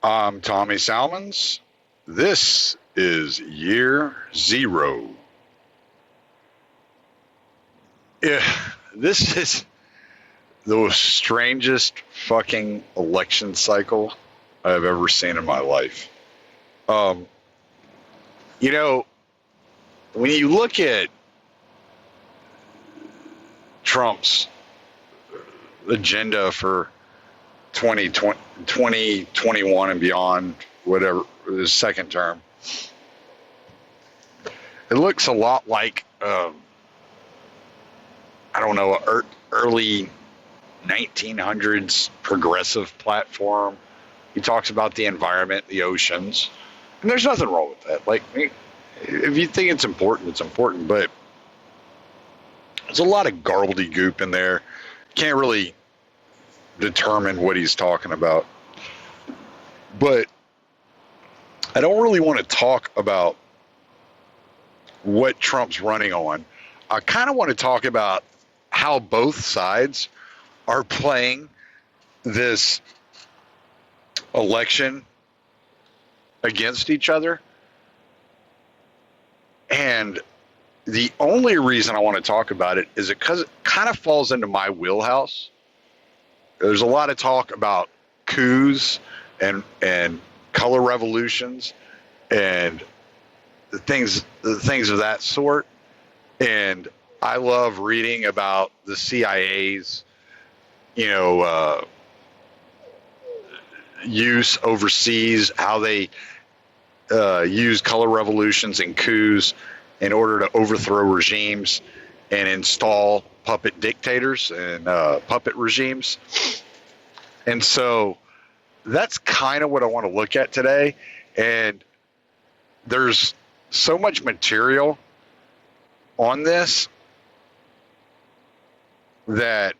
I'm Tommy Salmons. This is year zero. Yeah, this is the strangest fucking election cycle I've ever seen in my life. Um, you know, when you look at Trump's agenda for 2021 and beyond, whatever, his second term, it looks a lot like, I don't know, early 1900s progressive platform. He talks about the environment, the oceans, and there's nothing wrong with that. Like, if you think it's important, but there's a lot of gobbledygook in there. Can't really determine what he's talking about. But I don't really want to talk about what Trump's running on. I kind of want to talk about how both sides are playing this election against each other. And the only reason I want to talk about it is because it kind of falls into my wheelhouse. There's a lot of talk about coups and color revolutions and the things of that sort. And I love reading about the CIA's, use overseas, how they use color revolutions and coups in order to overthrow regimes and install puppet dictators and puppet regimes. And so that's kind of what I want to look at today. And there's so much material on this that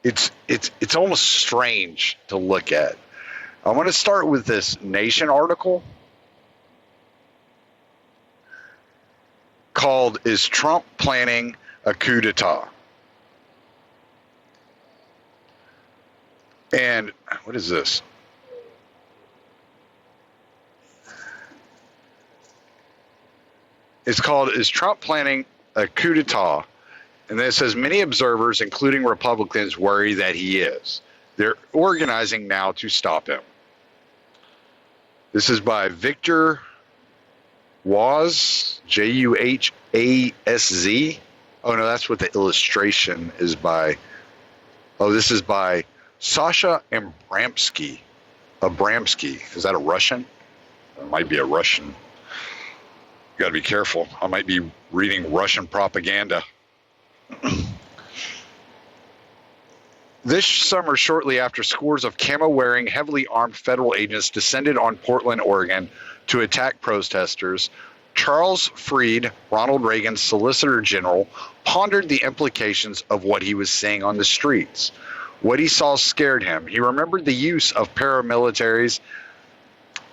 it's almost strange to look at. I want to start with this Nation article called "Is Trump Planning a Coup d'etat?" And what is this? It's called "Is Trump Planning a Coup d'etat?" And then it says many observers, including Republicans, worry that he is. They're organizing now to stop him. This is by Victor Juhaszz, Juhaszz. Oh, no, that's what the illustration is by. Oh, this is by Sasha Abramsky. Abramsky. Is that a Russian? It might be a Russian. You got to be careful. I might be reading Russian propaganda. This summer, shortly after scores of camo-wearing, heavily armed federal agents descended on Portland, Oregon to attack protesters, Charles Fried, Ronald Reagan's Solicitor General, pondered the implications of what he was seeing on the streets. What he saw scared him. He remembered the use of paramilitaries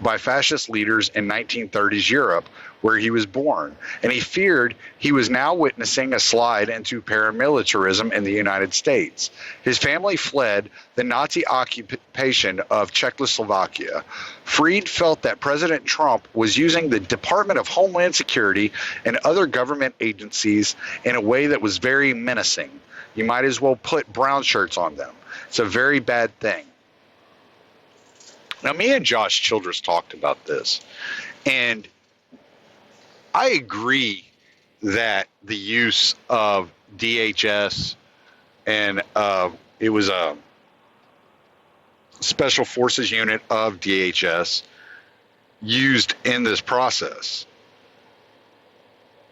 by fascist leaders in 1930s Europe, where he was born, and he feared he was now witnessing a slide into paramilitarism in the United States. His family fled the Nazi occupation of Czechoslovakia. Fried felt that President Trump was using the Department of Homeland Security and other government agencies in a way that was very menacing. You might as well put brown shirts on them. It's a very bad thing. Now, me and Josh Childress talked about this, and I agree that the use of DHS and it was a special forces unit of DHS used in this process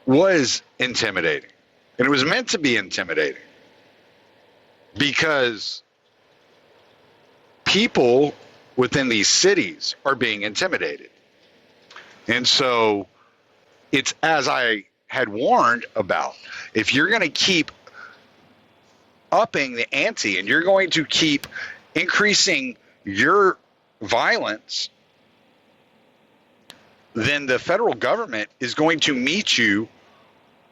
was intimidating. And it was meant to be intimidating because people within these cities are being intimidated. And so it's, as I had warned about, if you're going to keep upping the ante and you're going to keep increasing your violence, then the federal government is going to meet you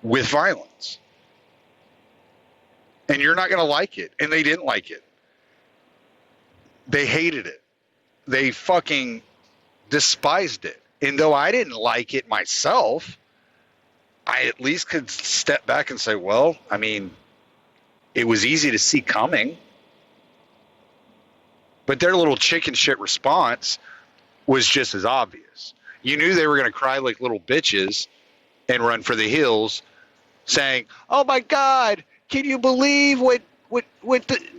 with violence. And you're not going to like it. And they didn't like it. They hated it. They fucking despised it. And though I didn't like it myself, I at least could step back and say, well, I mean, it was easy to see coming. But their little chicken shit response was just as obvious. You knew they were going to cry like little bitches and run for the hills saying, oh my God, can you believe what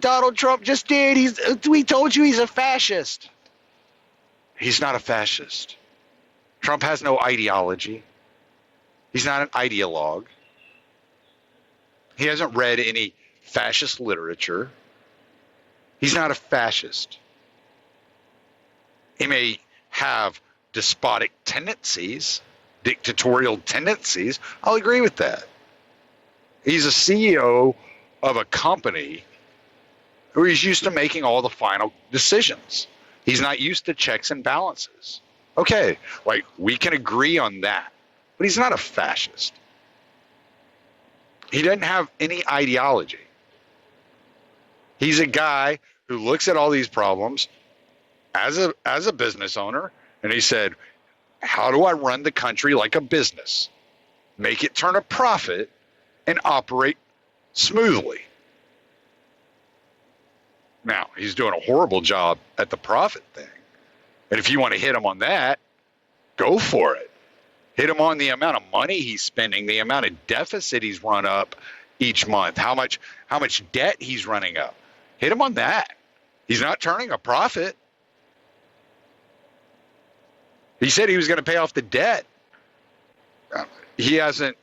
Donald Trump just did? We told you he's a fascist. He's not a fascist. Trump has no ideology. He's not an ideologue. He hasn't read any fascist literature. He's not a fascist. He may have despotic tendencies, dictatorial tendencies. I'll agree with that. He's a CEO of a company who is used to making all the final decisions. He's not used to checks and balances. Okay, like we can agree on that, but he's not a fascist. He doesn't have any ideology. He's a guy who looks at all these problems as a business owner, and he said, how do I run the country like a business? Make it turn a profit and operate smoothly. Now, he's doing a horrible job at the profit thing. And if you want to hit him on that, go for it. Hit him on the amount of money he's spending, the amount of deficit he's run up each month, how much debt he's running up. Hit him on that. He's not turning a profit. He said he was going to pay off the debt. He hasn't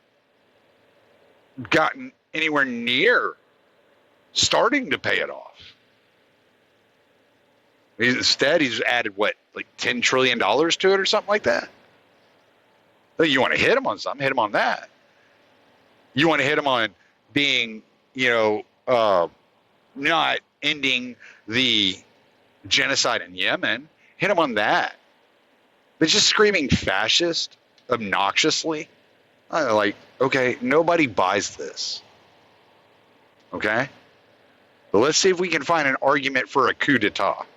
gotten anywhere near starting to pay it off. Instead, he's added, what, like $10 trillion to it or something like that? You want to hit him on something, hit him on that. You want to hit him on being, not ending the genocide in Yemen, hit him on that. But just screaming fascist obnoxiously, okay, nobody buys this. Okay? But let's see if we can find an argument for a coup d'etat.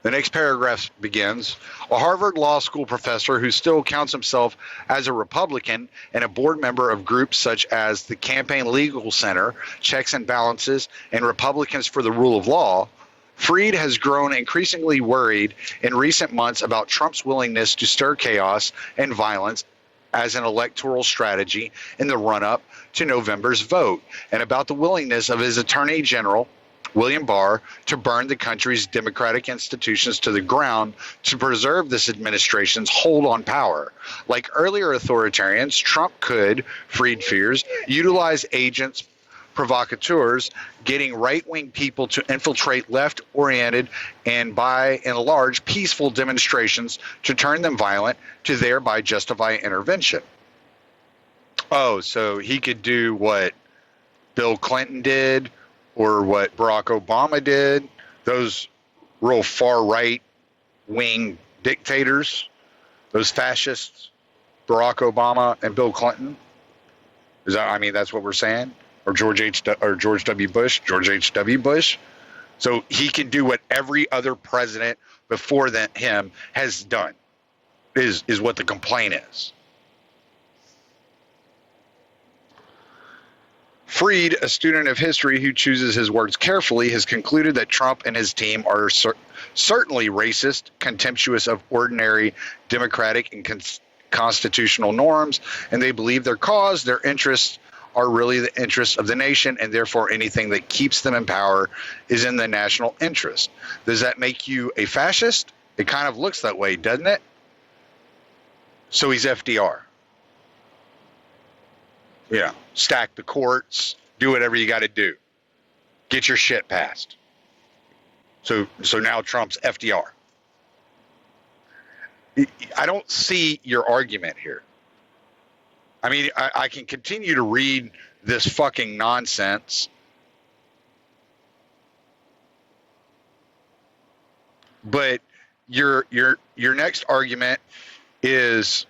The next paragraph begins, a Harvard Law School professor who still counts himself as a Republican and a board member of groups such as the Campaign Legal Center, Checks and Balances, and Republicans for the Rule of Law, Fried has grown increasingly worried in recent months about Trump's willingness to stir chaos and violence as an electoral strategy in the run-up to November's vote, and about the willingness of his Attorney General, William Barr, to burn the country's democratic institutions to the ground to preserve this administration's hold on power. Like earlier authoritarians, Trump could, Fried fears, utilize agents, provocateurs, getting right-wing people to infiltrate left-oriented and, by and large, peaceful demonstrations to turn them violent to thereby justify intervention. Oh, so he could do what Bill Clinton did, or what Barack Obama did, those real far right-wing dictators, those fascists, Barack Obama and Bill Clinton. That's what we're saying? Or George W. Bush. So he can do what every other president before him has done, is what the complaint is. Fried, a student of history who chooses his words carefully, has concluded that Trump and his team are certainly racist, contemptuous of ordinary democratic and constitutional norms, and they believe their cause, their interests, are really the interests of the nation, and therefore anything that keeps them in power is in the national interest. Does that make you a fascist? It kind of looks that way, doesn't it? So he's FDR. Yeah, stack the courts, do whatever you got to do. Get your shit passed. So now Trump's FDR. I don't see your argument here. I can continue to read this fucking nonsense, but your next argument is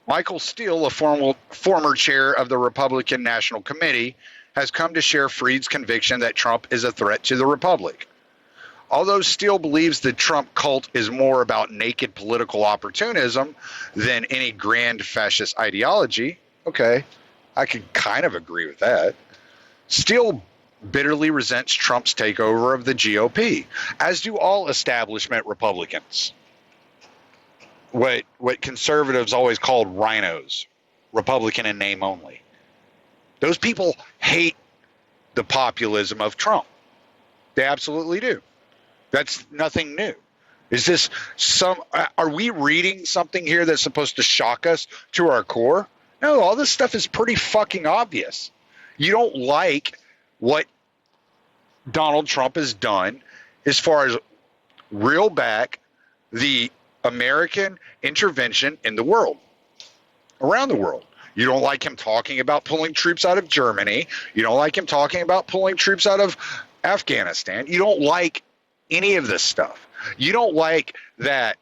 Michael Steele, a former chair of the Republican National Committee, has come to share Fried's conviction that Trump is a threat to the republic. Although Steele believes the Trump cult is more about naked political opportunism than any grand fascist ideology, okay, I could kind of agree with that. Steele bitterly resents Trump's takeover of the GOP, as do all establishment Republicans. What conservatives always called rhinos, Republican in name only. Those people hate the populism of Trump. They absolutely do. That's nothing new. Is this are we reading something here that's supposed to shock us to our core? No, all this stuff is pretty fucking obvious. You don't like what Donald Trump has done as far as reel back the American intervention in the world, around the world. You don't like him talking about pulling troops out of Germany. You don't like him talking about pulling troops out of Afghanistan. You don't like any of this stuff. You don't like that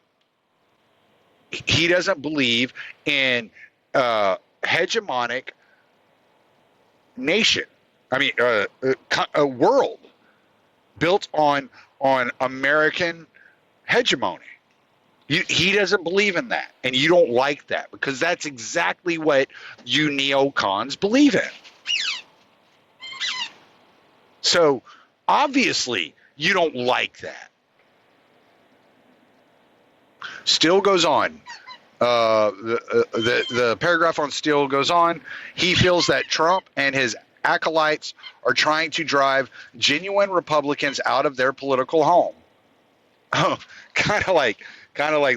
he doesn't believe in hegemonic nation. I mean, a world built on American hegemony. He doesn't believe in that, and you don't like that because that's exactly what you neocons believe in. So obviously you don't like that. Steele goes on. The paragraph on Steele goes on. He feels that Trump and his acolytes are trying to drive genuine Republicans out of their political home. Oh, kind of like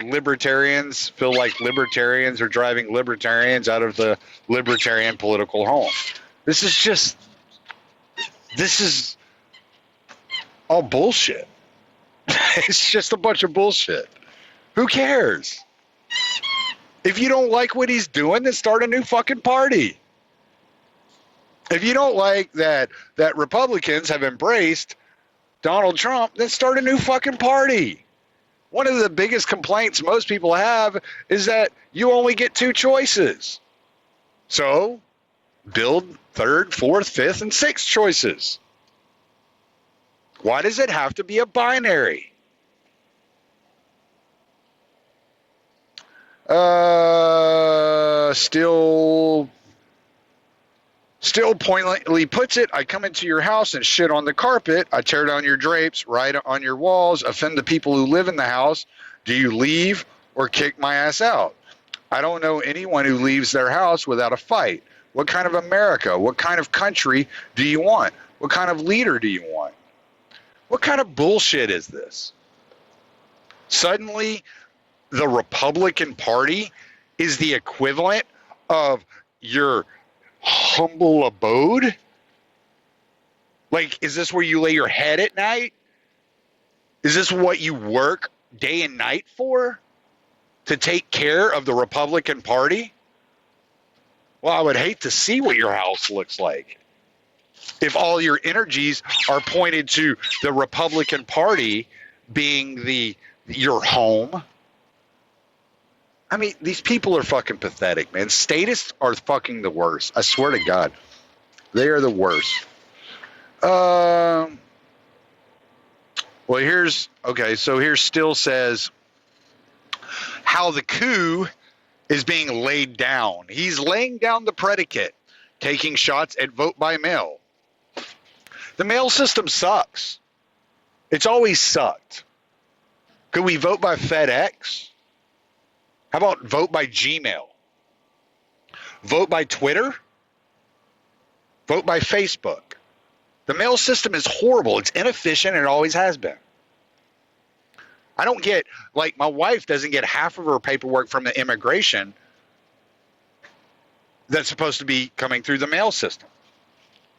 libertarians feel like libertarians are driving libertarians out of the libertarian political home. This is all bullshit. It's just a bunch of bullshit. Who cares? If you don't like what he's doing, then start a new fucking party. If you don't like that Republicans have embraced Donald Trump, then start a new fucking party. One of the biggest complaints most people have is that you only get two choices. So build third, fourth, fifth, and sixth choices. Why does it have to be a binary? Still poignantly puts it, I come into your house and shit on the carpet. I tear down your drapes, write on your walls, offend the people who live in the house. Do you leave or kick my ass out? I don't know anyone who leaves their house without a fight. What kind of America? What kind of country do you want? What kind of leader do you want? What kind of bullshit is this? Suddenly, the Republican Party is the equivalent of your humble abode? Like, is this where you lay your head at night? Is this what you work day and night for? To take care of the Republican Party? Well, I would hate to see what your house looks like if all your energies are pointed to the Republican Party being your home. I mean, these people are fucking pathetic, man. Statists are fucking the worst. I swear to God. They are the worst. Well, here's Still says how the coup is being laid down. He's laying down the predicate, taking shots at vote by mail. The mail system sucks. It's always sucked. Could we vote by FedEx? How about vote by Gmail? Vote by Twitter? Vote by Facebook? The mail system is horrible. It's inefficient and it always has been. I don't get, like, my wife doesn't get half of her paperwork from the immigration that's supposed to be coming through the mail system.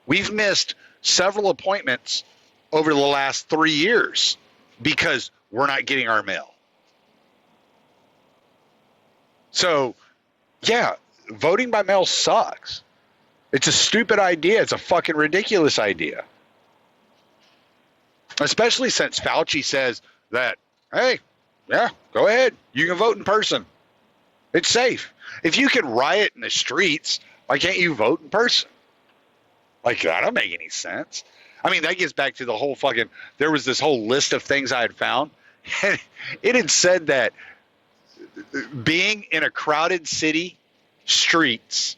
We've missed several appointments over the last 3 years because we're not getting our mail. So, yeah, voting by mail sucks. It's a stupid idea. It's a fucking ridiculous idea. Especially since Fauci says that, hey, yeah, go ahead. You can vote in person. It's safe. If you can riot in the streets, why can't you vote in person? Like, that don't make any sense. I mean, that gets back to the whole fucking, there was this whole list of things I had found. And it had said that being in a crowded city streets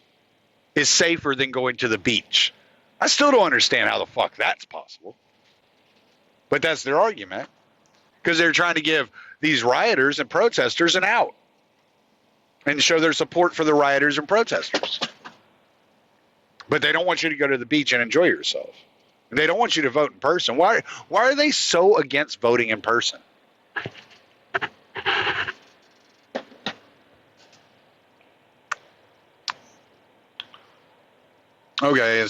is safer than going to the beach. I still don't understand how the fuck that's possible. But that's their argument, because they're trying to give these rioters and protesters an out and show their support for the rioters and protesters. But they don't want you to go to the beach and enjoy yourself. They don't want you to vote in person. Why are they so against voting in person? Okay,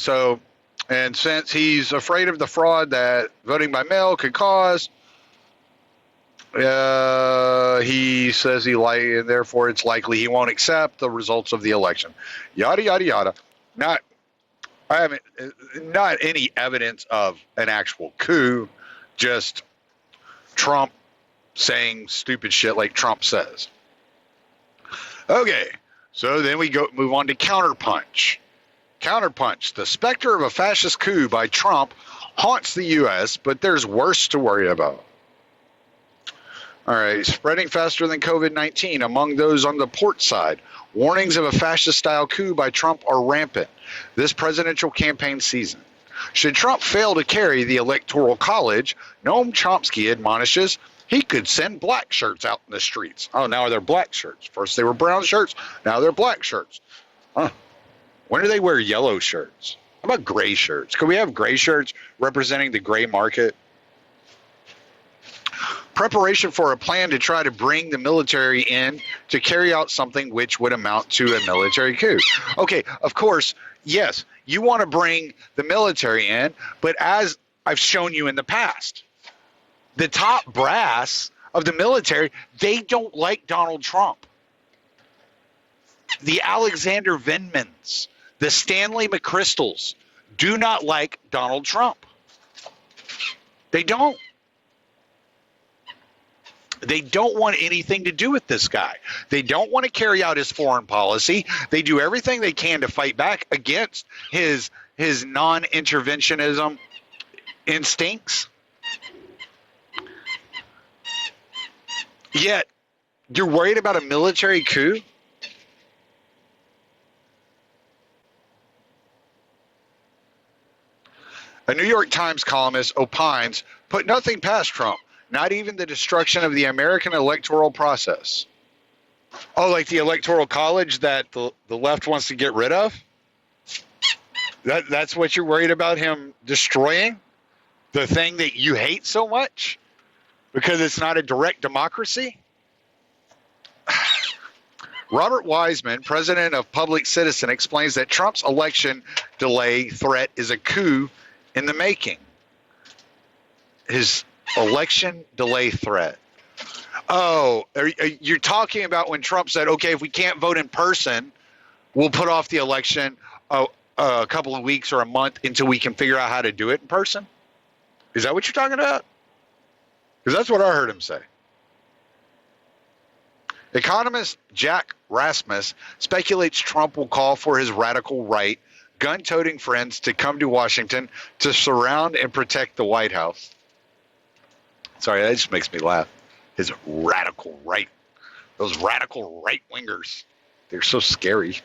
and since he's afraid of the fraud that voting by mail could cause, he says and therefore it's likely he won't accept the results of the election. Yada yada yada. Not any evidence of an actual coup, just Trump saying stupid shit like Trump says. Okay, so then we move on to Counterpunch. Counterpunch. The specter of a fascist coup by Trump haunts the U.S., but there's worse to worry about. All right, spreading faster than COVID-19 among those on the port side. Warnings of a fascist-style coup by Trump are rampant this presidential campaign season. Should Trump fail to carry the Electoral College, Noam Chomsky admonishes he could send black shirts out in the streets. Oh, now they're black shirts. First they were brown shirts, now they're black shirts. Huh. When do they wear yellow shirts? How about gray shirts? Could we have gray shirts representing the gray market? Preparation for a plan to try to bring the military in to carry out something which would amount to a military coup. Okay, of course, yes, you want to bring the military in, but as I've shown you in the past, the top brass of the military, they don't like Donald Trump. The Alexander Vindmans, the Stanley McChrystals do not like Donald Trump. They don't. They don't want anything to do with this guy. They don't want to carry out his foreign policy. They do everything they can to fight back against his non-interventionism instincts. Yet, you're worried about a military coup? A New York Times columnist opines, put nothing past Trump, not even the destruction of the American electoral process. Oh, like the Electoral College that the left wants to get rid of? That's what you're worried about him destroying? The thing that you hate so much? Because it's not a direct democracy? Robert Wiseman, president of Public Citizen, explains that Trump's election delay threat is a coup in the making. His election delay threat. Oh, you're talking about when Trump said, okay, if we can't vote in person, we'll put off the election a couple of weeks or a month until we can figure out how to do it in person? Is that what you're talking about? Because that's what I heard him say. Economist Jack Rasmus speculates Trump will call for his radical right, gun-toting friends to come to Washington to surround and protect the White House. Sorry, that just makes me laugh. His radical right. Those radical right-wingers. They're so scary.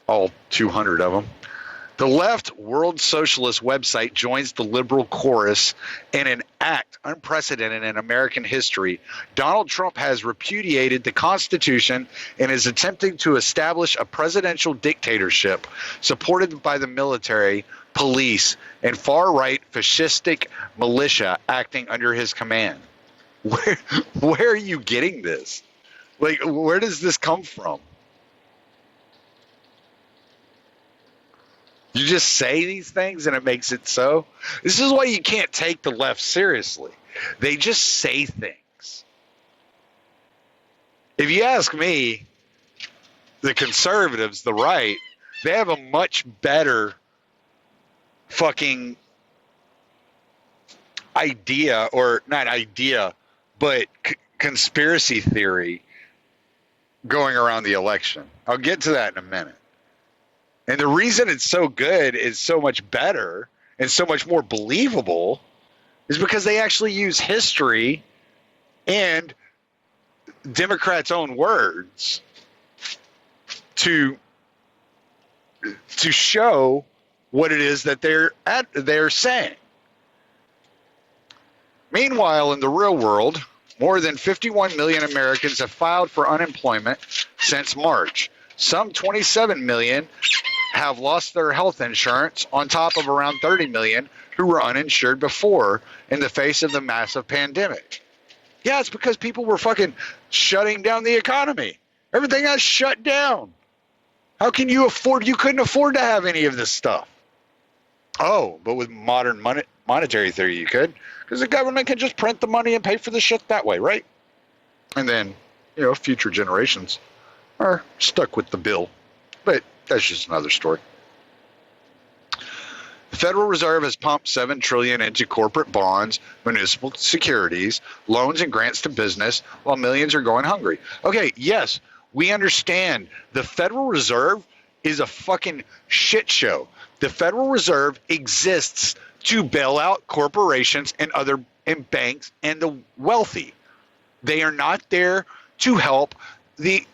All 200 of them. The left World Socialist website joins the liberal chorus in an act unprecedented in American history. Donald Trump has repudiated the Constitution and is attempting to establish a presidential dictatorship supported by the military, police, and far-right fascistic militia acting under his command. Where are you getting this? Like, where does this come from? You just say these things and it makes it so. This is why you can't take the left seriously. They just say things. If you ask me, the conservatives, the right, they have a much better fucking idea, or not idea, but conspiracy theory going around the election. I'll get to that in a minute. And the reason it's so good, is so much better, and so much more believable is because they actually use history and Democrats' own words to show what it is that they're saying. Meanwhile, in the real world, more than 51 million Americans have filed for unemployment since March. Some 27 million have lost their health insurance, on top of around 30 million who were uninsured before in the face of the massive pandemic. Yeah, it's because people were fucking shutting down the economy. Everything got shut down. How can you afford? You couldn't afford to have any of this stuff. Oh, but with modern monetary theory, you could, because the government can just print the money and pay for the shit that way, right? And then, future generations are stuck with the bill. But that's just another story. The Federal Reserve has pumped $7 trillion into corporate bonds, municipal securities, loans, and grants to business, while millions are going hungry. Okay, yes, we understand. The Federal Reserve is a fucking shit show. The Federal Reserve exists to bail out corporations and banks and the wealthy. They are not there to help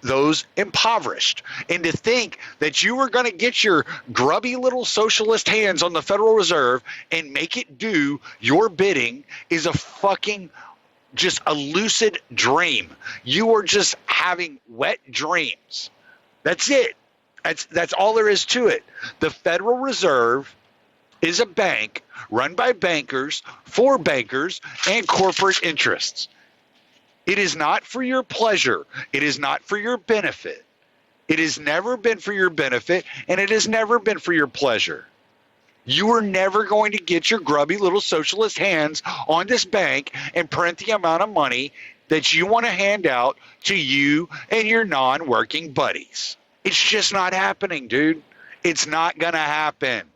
those impoverished. And to think that you were going to get your grubby little socialist hands on the Federal Reserve and make it do your bidding is a fucking just a lucid dream. You are just having wet dreams. That's it. That's all there is to it. The Federal Reserve is a bank run by bankers, for bankers, and corporate interests. It is not for your pleasure. It is not for your benefit. It has never been for your benefit, and it has never been for your pleasure. You are never going to get your grubby little socialist hands on this bank and print the amount of money that you want to hand out to you and your non-working buddies. It's just not happening, dude. It's not going to happen.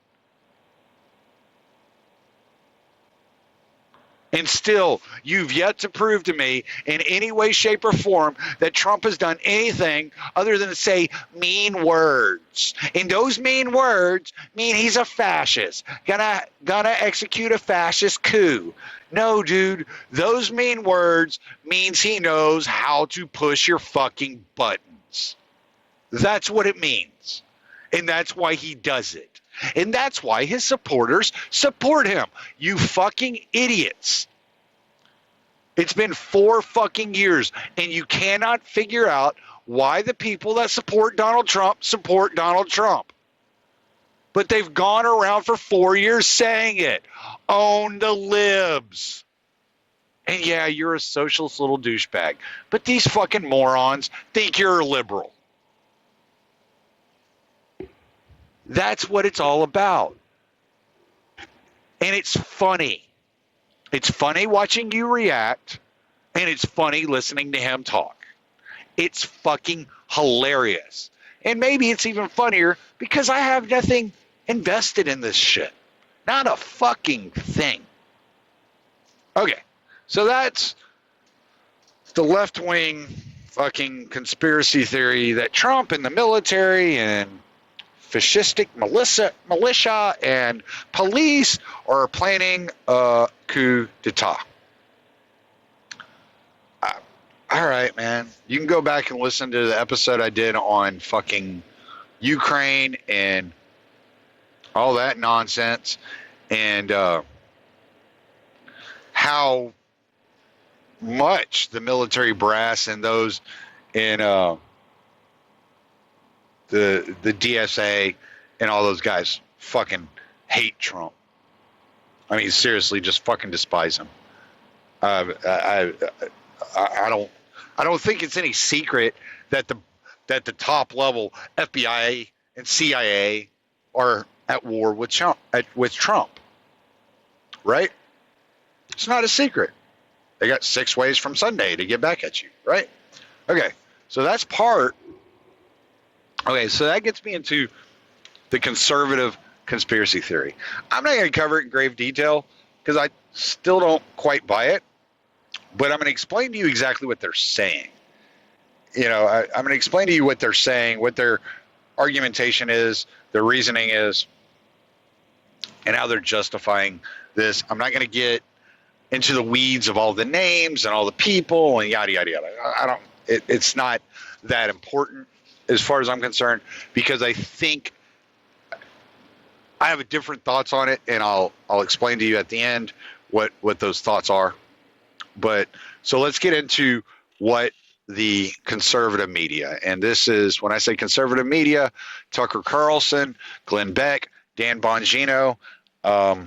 And still, you've yet to prove to me in any way, shape, or form that Trump has done anything other than say mean words. And those mean words mean he's a fascist, gonna execute a fascist coup. No, dude, those mean words means he knows how to push your fucking buttons. That's what it means. And that's why he does it. And that's why his supporters support him. You fucking idiots. It's been 4 fucking years, and you cannot figure out why the people that support Donald Trump. But they've gone around for 4 years saying it. Own the libs. And yeah, you're a socialist little douchebag. But these fucking morons think you're a liberal. That's what it's all about. And it's funny. It's funny watching you react, and it's funny listening to him talk. It's fucking hilarious. And maybe it's even funnier because I have nothing invested in this shit. Not a fucking thing. Okay, so that's the left-wing fucking conspiracy theory that Trump and the military and fascistic militia and police are planning a coup d'etat. All right, man. You can go back and listen to the episode I did on fucking Ukraine and all that nonsense, and how much the military brass and those in the DSA and all those guys fucking hate Trump. I mean, seriously, just fucking despise him. I don't think it's any secret that the top level FBI and CIA are at war with Trump. Right? It's not a secret. They got 6 ways from Sunday to get back at you, right? Okay, so that's part. Okay, so that gets me into the conservative conspiracy theory. I'm not going to cover it in grave detail because I still don't quite buy it, but I'm going to explain to you exactly what they're saying. I'm going to explain to you what they're saying, what they're argumentation is, their reasoning is, and how they're justifying this. I'm not going to get into the weeds of all the names and all the people and yada yada yada. I don't. It's not that important as far as I'm concerned, because I think I have a different thoughts on it, and I'll explain to you at the end what those thoughts are. But so let's get into what the conservative media, and this is, when I say conservative media, Tucker Carlson, Glenn Beck, Dan Bongino, are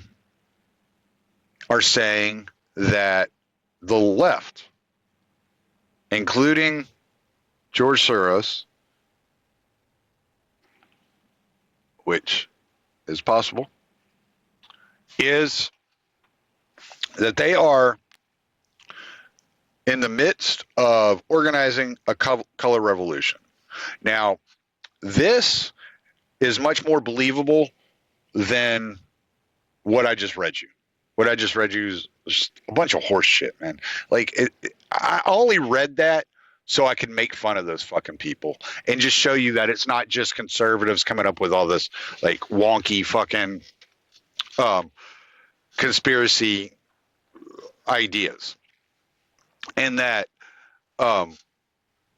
saying that the left, including George Soros, which is possible, is that they are in the midst of organizing a color revolution. Now, this is much more believable than what I just read you. What I just read you is just a bunch of horse shit, man. Like, I only read that so I could make fun of those fucking people and just show you that it's not just conservatives coming up with all this like wonky fucking conspiracy ideas, and that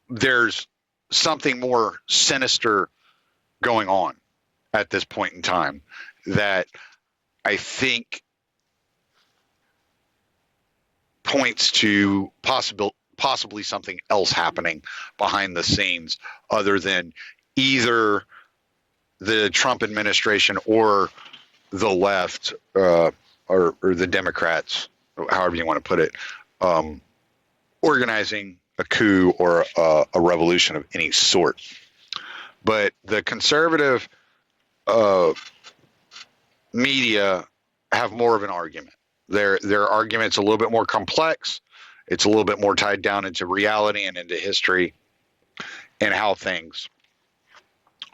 there's something more sinister going on at this point in time that I think points to possibly something else happening behind the scenes other than either the Trump administration or the left or the Democrats, however you want to put it, organizing a coup or a revolution of any sort. But the conservative media have more of an argument. Their argument's a little bit more complex. It's a little bit more tied down into reality and into history and how things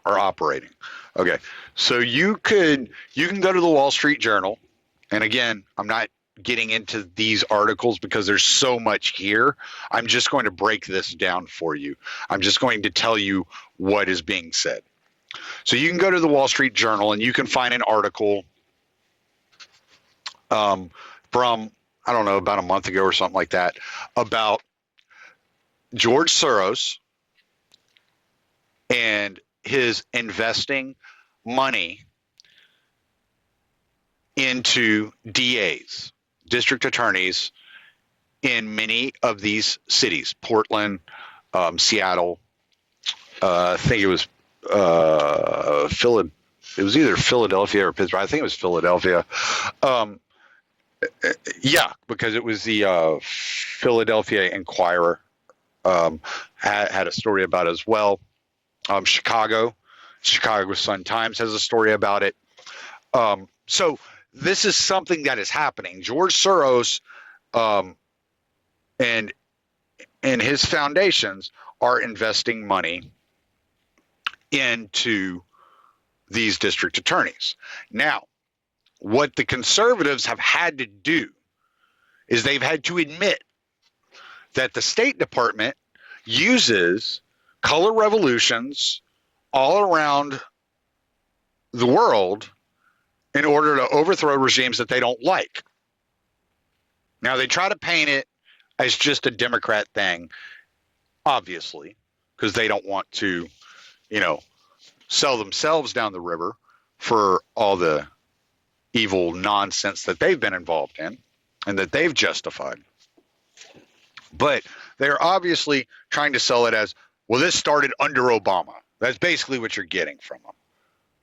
are operating. Okay, so you can go to the Wall Street Journal, and again, I'm not getting into these articles because there's so much here. I'm just going to break this down for you. I'm just going to tell you what is being said. So you can go to the Wall Street Journal and you can find an article from, I don't know, about a month ago or something like that, about George Soros and his investing money into DAs, district attorneys, in many of these cities: Portland, Seattle. I think it was Philadelphia. It was either Philadelphia or Pittsburgh. I think it was Philadelphia. Yeah, because it was the Philadelphia Inquirer had a story about it as well. Chicago Sun-Times has a story about it. So this is something that is happening. George Soros and his foundations are investing money into these district attorneys. Now, what the conservatives have had to do is they've had to admit that the State Department uses color revolutions all around the world in order to overthrow regimes that they don't like. Now, they try to paint it as just a Democrat thing, obviously, because they don't want to, sell themselves down the river for all the evil nonsense that they've been involved in and that they've justified. But they're obviously trying to sell it as, well, this started under Obama. That's basically what you're getting from them.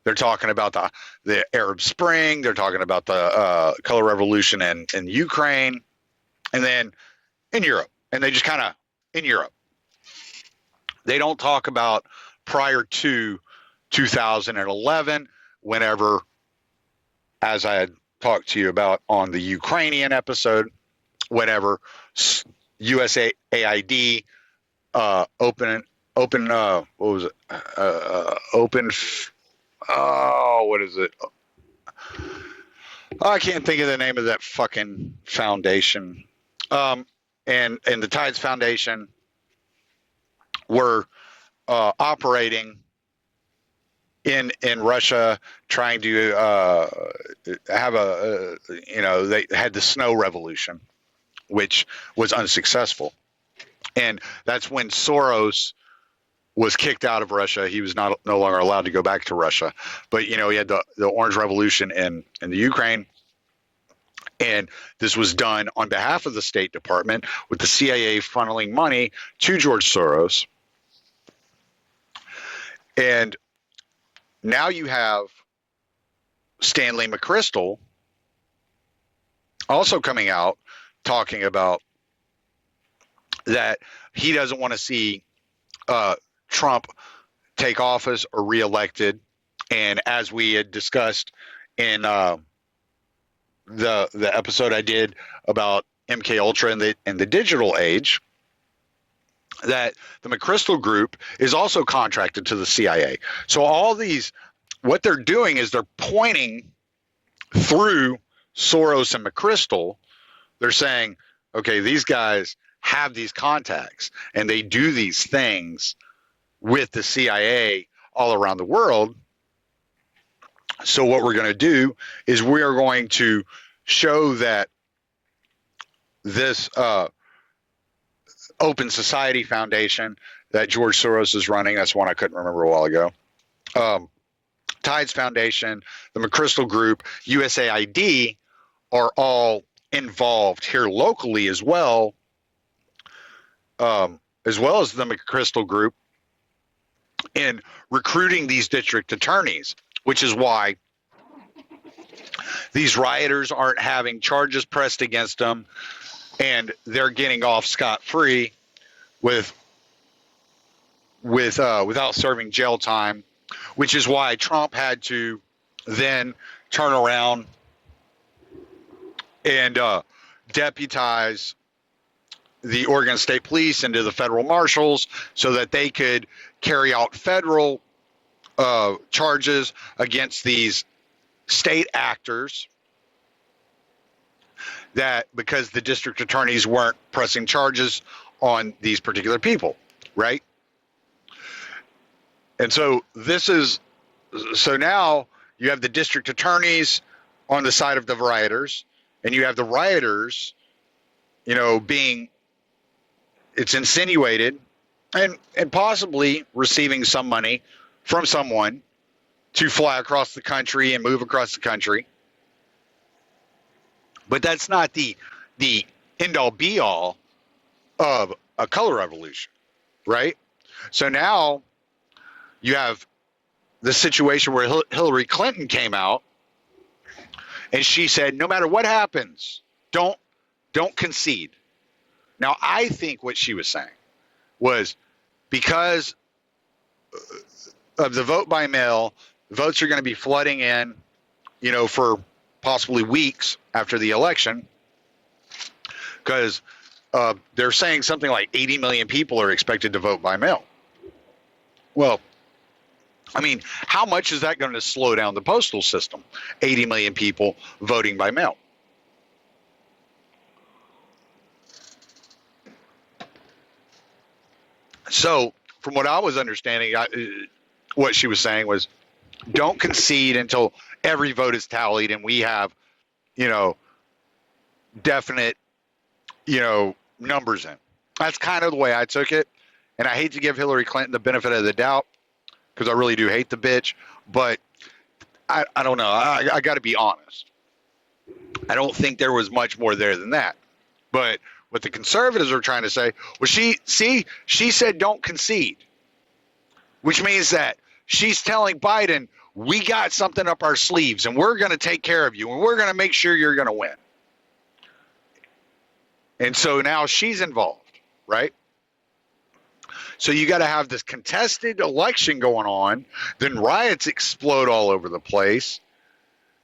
They're talking about the Arab Spring. They're talking about the color revolution in Ukraine, and then in Europe. And they just kind of, in Europe. They don't talk about prior to 2011, whenever, as I had talked to you about on the Ukrainian episode, whenever USAID open what was it? What is it? I can't think of the name of that fucking foundation. And the Tides Foundation were operating in Russia trying to have they had the snow revolution, which was unsuccessful. And that's when Soros was kicked out of Russia. He was no longer allowed to go back to Russia. But, he had the Orange Revolution in the Ukraine. And this was done on behalf of the State Department with the CIA funneling money to George Soros. And now you have Stanley McChrystal also coming out talking about that he doesn't want to see Trump take office or reelected. And as we had discussed in the episode I did about MK Ultra and the digital age, that the McChrystal Group is also contracted to the CIA. So all these, what they're doing is they're pointing through Soros and McChrystal. They're saying, okay, these guys have these contacts and they do these things with the CIA all around the world. So what we're going to do is we are going to show that this Open Society Foundation that George Soros is running, that's one I couldn't remember a while ago, Tides Foundation, the McChrystal Group, USAID are all involved here locally as well as the McChrystal Group in recruiting these district attorneys, which is why these rioters aren't having charges pressed against them and they're getting off scot-free without serving jail time, which is why Trump had to then turn around and deputize the Oregon State Police into the federal marshals so that they could carry out federal charges against these state actors, that because the district attorneys weren't pressing charges on these particular people, right? And so now you have the district attorneys on the side of the rioters, and you have the rioters, it's insinuated and possibly receiving some money from someone to fly across the country and move across the country. But that's not the end-all be-all of a color revolution, right? So now you have the situation where Hillary Clinton came out and she said, no matter what happens, don't concede. Now, I think what she was saying was because of the vote by mail, votes are going to be flooding in, for possibly weeks after the election, because they're saying something like 80 million people are expected to vote by mail. Well, I mean, how much is that going to slow down the postal system? 80 million people voting by mail. So, from what I was understanding, what she was saying was, don't concede until every vote is tallied and we have, definite, numbers in. That's kind of the way I took it. And I hate to give Hillary Clinton the benefit of the doubt because I really do hate the bitch. But I don't know. I got to be honest. I don't think there was much more there than that. But what the conservatives are trying to say was she said don't concede, which means that she's telling Biden, we got something up our sleeves and we're going to take care of you and we're going to make sure you're going to win. And so now she's involved, right? So you got to have this contested election going on. Then riots explode all over the place.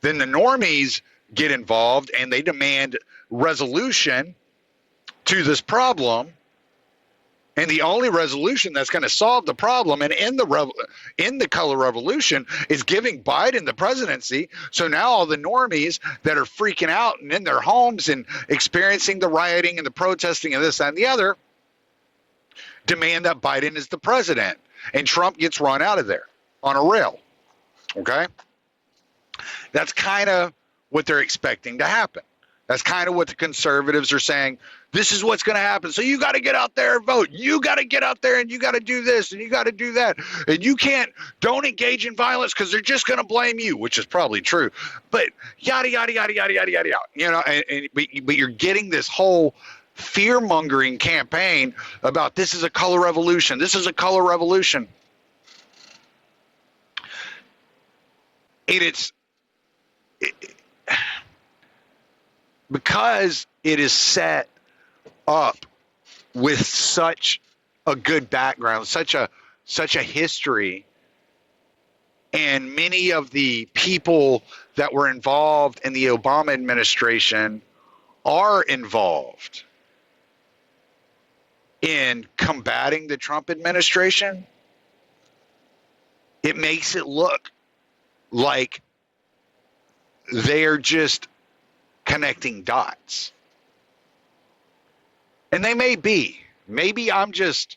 Then the normies get involved and they demand resolution to this problem. And the only resolution that's going to solve the problem and end the color revolution is giving Biden the presidency. So now all the normies that are freaking out and in their homes and experiencing the rioting and the protesting and this, that, and the other demand that Biden is the president and Trump gets run out of there on a rail. Okay? That's kind of what they're expecting to happen. That's kind of what the conservatives are saying. This is what's going to happen. So you got to get out there and vote. You got to get out there and you got to do this and you got to do that. And you don't engage in violence because they're just going to blame you, which is probably true. But yada, yada, yada, yada, yada, yada, yada. You know, but you're getting this whole fear-mongering campaign about this is a color revolution. This is a color revolution. It's because it is set up with such a good background, such a history, and many of the people that were involved in the Obama administration are involved in combating the Trump administration. It makes it look like they're just connecting dots. And they may be. Maybe I'm just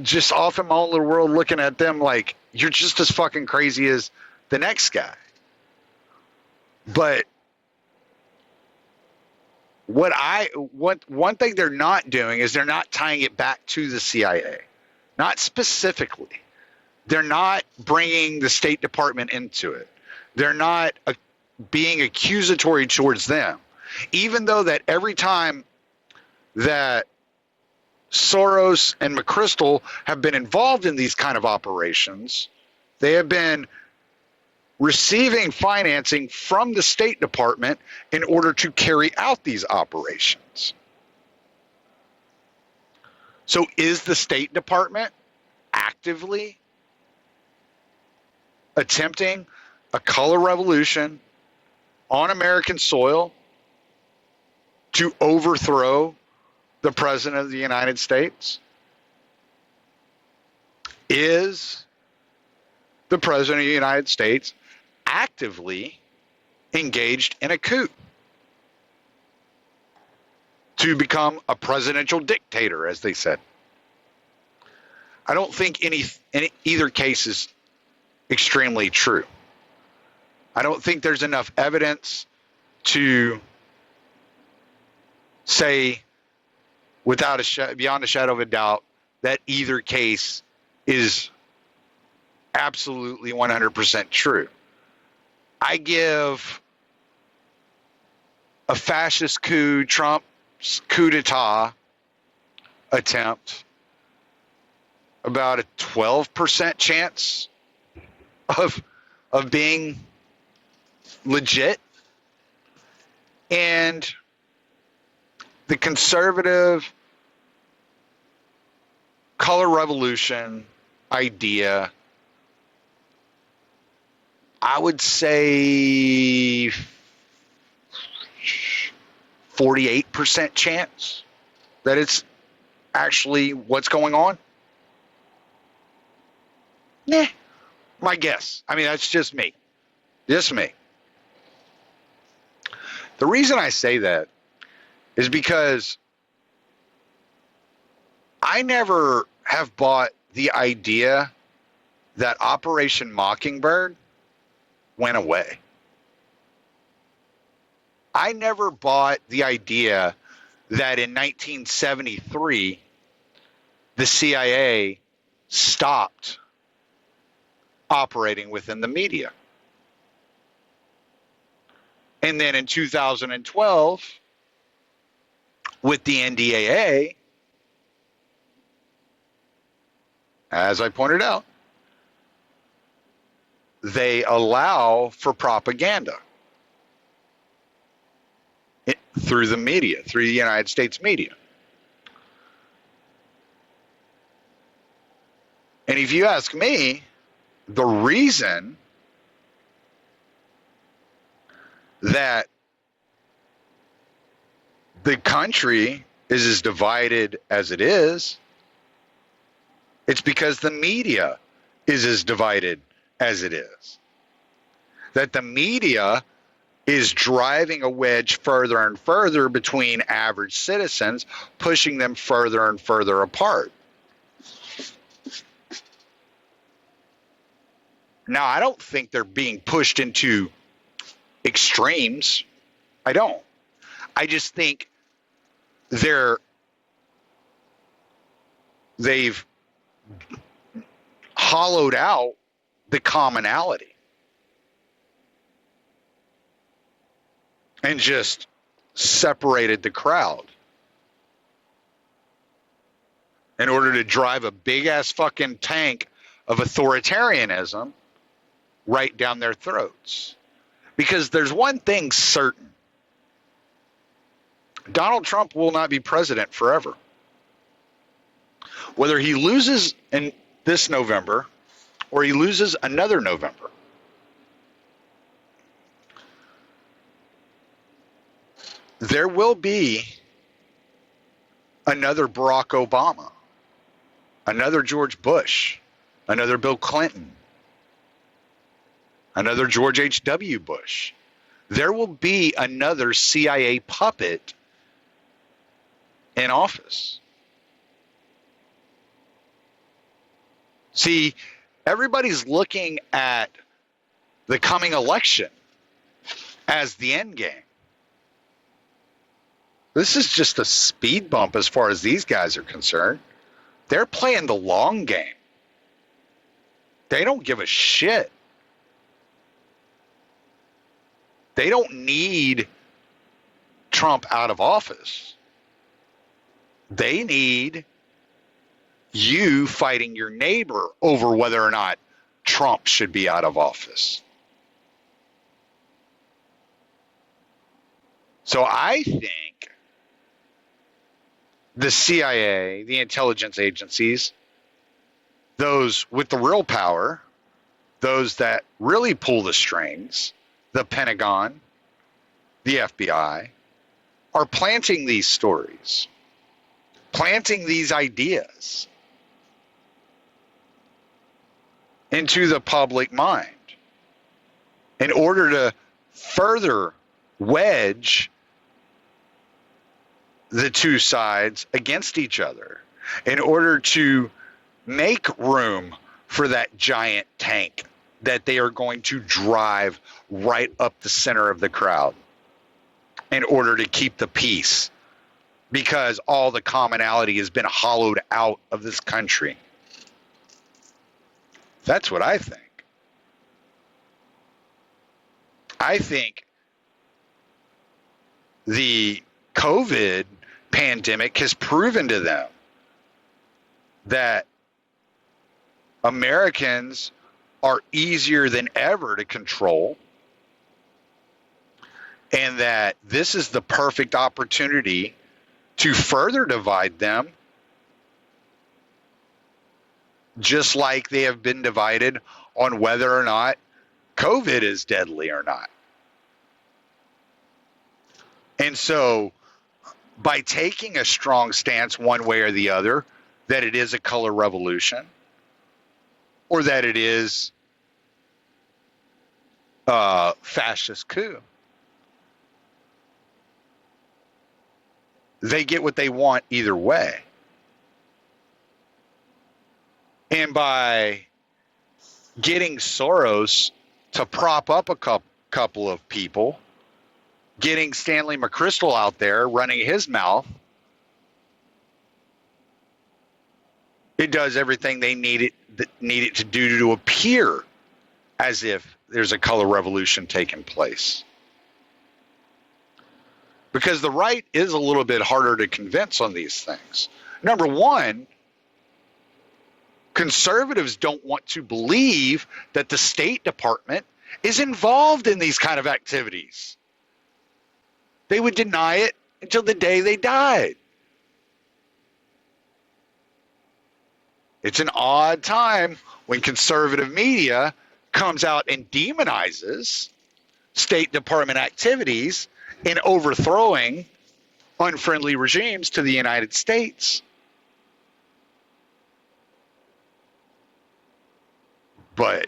just off in my own little world looking at them like you're just as fucking crazy as the next guy. But one thing they're not doing is they're not tying it back to the CIA. Not specifically. They're not bringing the State Department into it. They're not being accusatory towards them. Even though that every time that Soros and McChrystal have been involved in these kind of operations, they have been receiving financing from the State Department in order to carry out these operations. So is the State Department actively attempting a color revolution on American soil to overthrow the President of the United States? Is the President of the United States actively engaged in a coup to become a presidential dictator, as they said? I don't think either case is extremely true. I don't think there's enough evidence to say beyond a shadow of a doubt that either case is absolutely 100% true. I give a fascist coup, Trump's coup d'etat attempt, about a 12% chance of being legit. And the conservative color revolution idea, I would say 48% chance that it's actually what's going on. Nah, my guess. I mean, that's just me. Just me. The reason I say that is because I never have bought the idea that Operation Mockingbird went away. I never bought the idea that in 1973, the CIA stopped operating within the media. And then in 2012, with the NDAA, as I pointed out, they allow for propaganda through the media, through the United States media. And if you ask me, the reason that the country is as divided as it is, it's because the media is as divided as it is. That the media is driving a wedge further and further between average citizens, pushing them further and further apart. Now, I don't think they're being pushed into extremes. I don't. I just think they've hollowed out the commonality and just separated the crowd in order to drive a big ass fucking tank of authoritarianism right down their throats. Because there's one thing certain: Donald Trump will not be president forever. Whether he loses in this November or he loses another November, there will be another Barack Obama, another George Bush, another Bill Clinton, another George H.W. Bush. There will be another CIA puppet in office. See, everybody's looking at the coming election as the end game. This is just a speed bump as far as these guys are concerned. They're playing the long game. They don't give a shit. They don't need Trump out of office. They need you fighting your neighbor over whether or not Trump should be out of office. So I think the CIA, the intelligence agencies, those with the real power, those that really pull the strings, the Pentagon, the FBI, are planting these stories, planting these ideas into the public mind in order to further wedge the two sides against each other, in order to make room for that giant tank that they are going to drive right up the center of the crowd in order to keep the peace, because all the commonality has been hollowed out of this country. That's what I think. I think the COVID pandemic has proven to them that Americans are easier than ever to control, and that this is the perfect opportunity to further divide them, just like they have been divided on whether or not COVID is deadly or not. And so, by taking a strong stance one way or the other, that it is a color revolution, or that it is a fascist coup, they get what they want either way. And by getting Soros to prop up a couple of people, getting Stanley McChrystal out there running his mouth, it does everything they need it to do to appear as if there's a color revolution taking place. Because the right is a little bit harder to convince on these things. Number one, conservatives don't want to believe that the State Department is involved in these kind of activities. They would deny it until the day they died. It's an odd time when conservative media comes out and demonizes State Department activities in overthrowing unfriendly regimes to the United States. But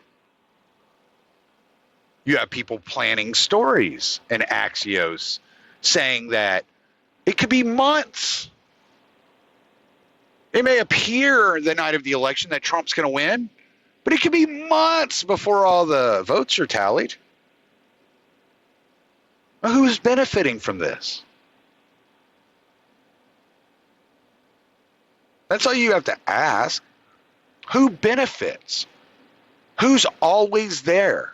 you have people planning stories and Axios saying that it could be months. It may appear the night of the election that Trump's going to win, But it could be months before all the votes are tallied. Who's benefiting from this? That's all you have to ask. Who benefits? Who's always there?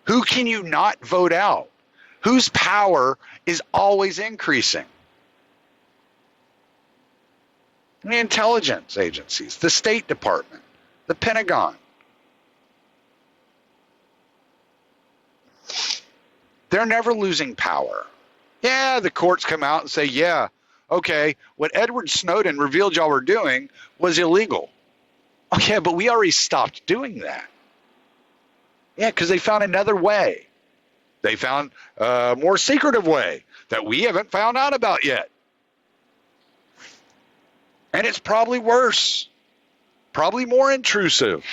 Who can you not vote out? Whose power is always increasing? The intelligence agencies, the State Department, the Pentagon. They're never losing power. Yeah, the courts come out and say, yeah, okay, what Edward Snowden revealed y'all were doing was illegal. Okay, but we already stopped doing that. Yeah, because they found another way. They found a more secretive way that we haven't found out about yet. And it's probably worse, probably more intrusive.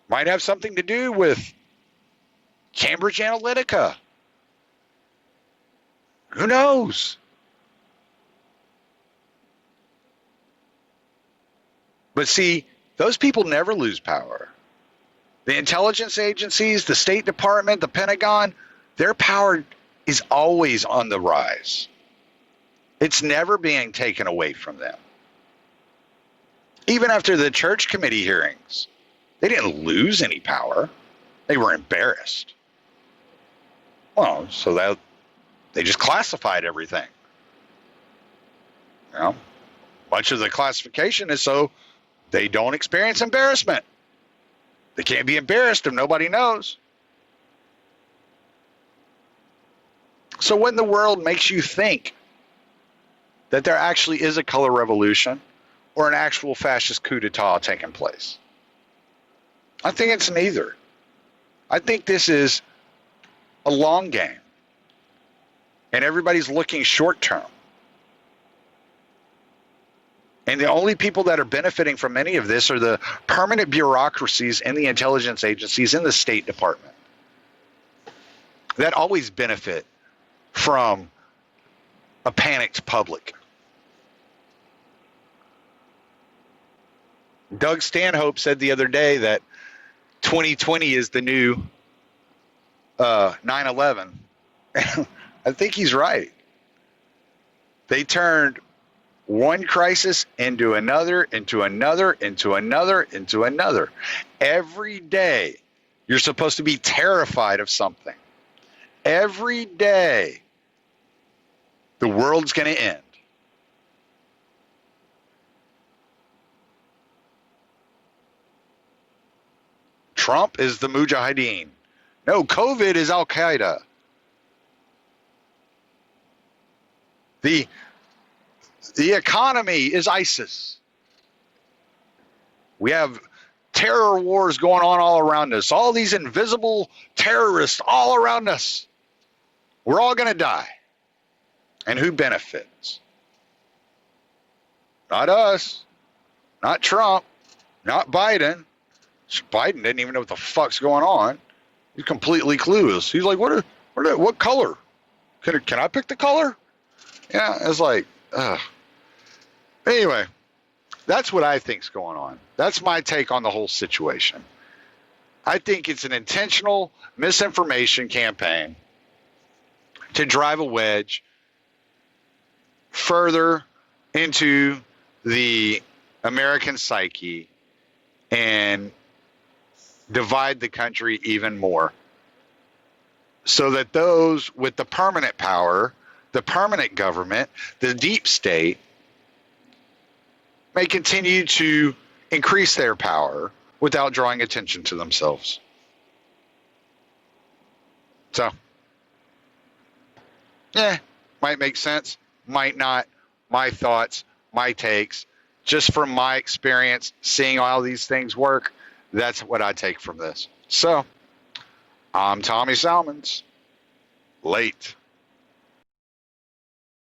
Might have something to do with Cambridge Analytica. Who knows? But see, those people never lose power. The intelligence agencies, the State Department, the Pentagon, their power is always on the rise. It's never being taken away from them. Even after the church committee hearings, they didn't lose any power. They were embarrassed. Well, so that they just classified everything. You know, much of the classification is so they don't experience embarrassment. They can't be embarrassed if nobody knows. So what in the world makes you think that there actually is a color revolution or an actual fascist coup d'etat taking place? I think it's neither. I think this is a long game. And everybody's looking short term. And the only people that are benefiting from any of this are the permanent bureaucracies and the intelligence agencies in the State Department that always benefit from a panicked public. Doug Stanhope said the other day that 2020 is the new 9/11. I think he's right. They turned one crisis into another, into another, into another, into another. Every day, you're supposed to be terrified of something. Every day, the world's going to end. Trump is the Mujahideen. No, COVID is Al Qaeda. The economy is ISIS. We have terror wars going on all around us. All these invisible terrorists all around us. We're all going to die. And who benefits? Not us. Not Trump. Not Biden. Biden didn't even know what the fuck's going on. He's completely clueless. He's like, what color? Can I pick the color? Yeah, it's like, ugh. Anyway, that's what I think's going on. That's my take on the whole situation. I think it's an intentional misinformation campaign to drive a wedge further into the American psyche and divide the country even more, so that those with the permanent power, the permanent government, the deep state, may continue to increase their power without drawing attention to themselves. So, might make sense, might not. My thoughts, my takes, just from my experience seeing all these things work, that's what I take from this. So, I'm Tommy Salmons. Late.